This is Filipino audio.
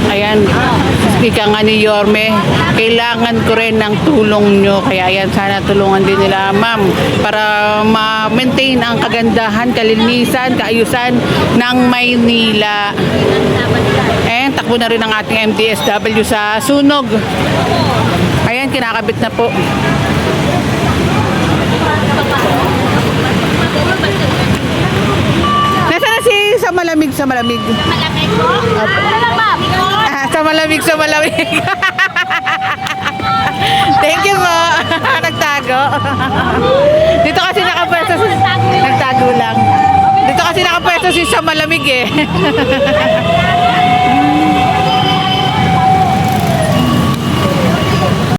Ayan, ika nga ni Yorme, kailangan ko rin ng tulong nyo. Kaya ayan, sana tulungan din nila ma'am para ma-maintain ang kagandahan, kalinisan, kaayusan ng Maynila. Ayan, takbo na rin ang ating MTSW sa sunog. Ayan, kinakabit na po. Nasaan na si sa malamig? Malamig po? Sa malamig, sa malamig. Thank you po. Nagtago. Dito kasi nakapwesto si... Nagtago lang. Dito kasi nakapwesto si sa malamig eh.